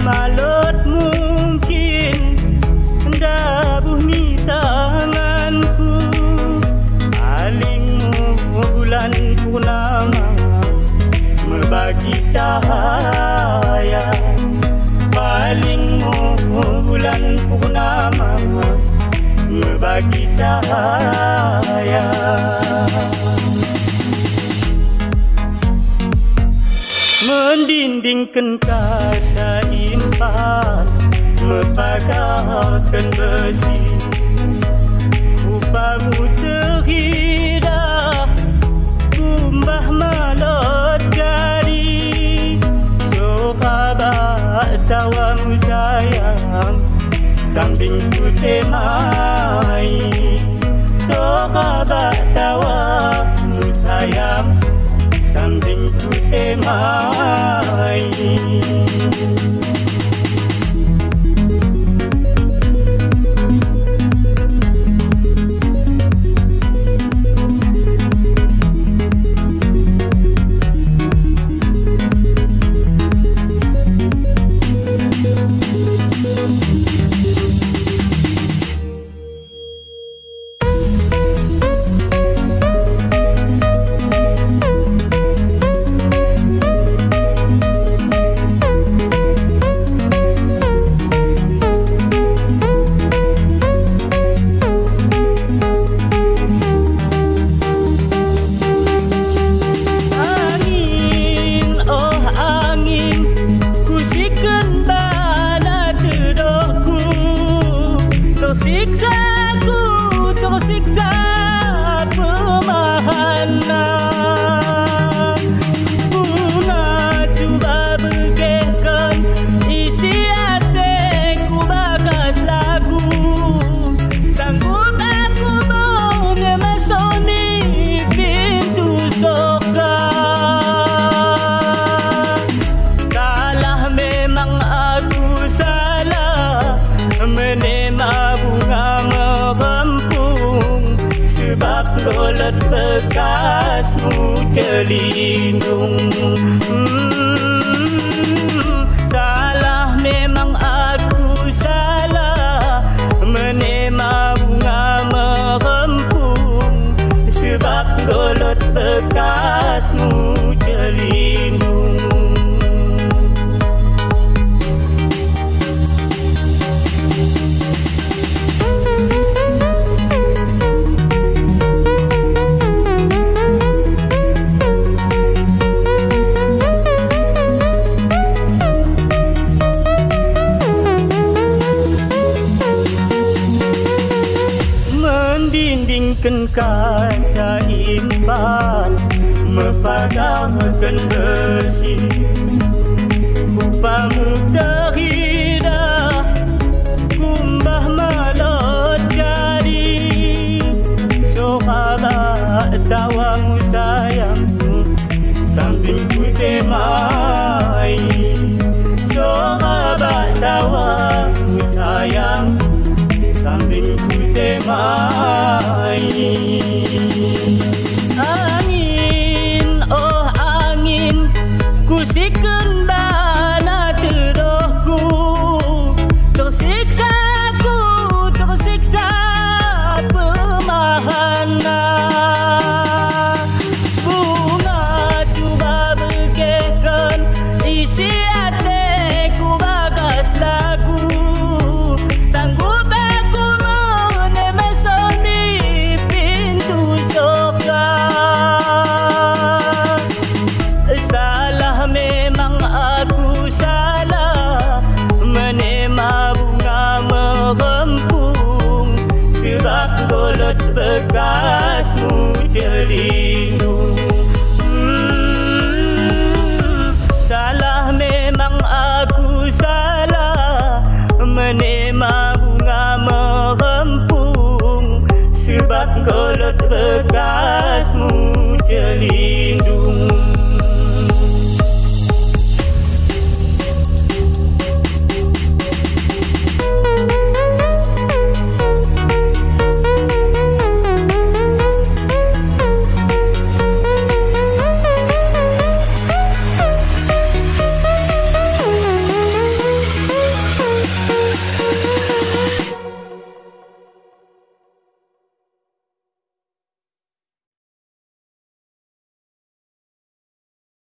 malut mungkin dabuh mi tanganku, alingmu bulan purnama membagi cahaya, palingmu bulan purnama membagi cahaya. Mendindingkan kaca impan, mepagahkan besi, rupamu terhidah, kumbah malut jari. Sahabat tawamu sayang, sambing ku temai. Sahabat tawamu sayang, sambing ku temai. Tersiksa pemahana, bunga cuba begehkan isi hatiku bagas lagu. Sanggup aku mengemesoni pintu surga. Salah memang aku salah, menema bunga MEKHEMPUNG, sebab lolet bekasmu celindung. Salah memang aku salah, menema bunga MEKHEMPUNG, sebab lolet bekasmu celindung. Mendindingkan kaca impan, mepagahkan besi, rupamu terhidah, kumbah malut jari. Sahabat tawamu sayangku, sambing ku temai. Sahabat tawamu sayang, sambing ku temai. Angin, oh angin, kusikan bana tedohku. Tersiksa pemahana, bunga cuba begehkan isi hatiku bagas lagu. Sanggup aku menemesoni pintu surga. Salah memang aku salah, menema bunga MEKHEMPUNG, sebab lolet bekasmu celindung. Salah memang aku salah, menema bunga MEKHEMPUNG, sebab lolet bekasmu celindung.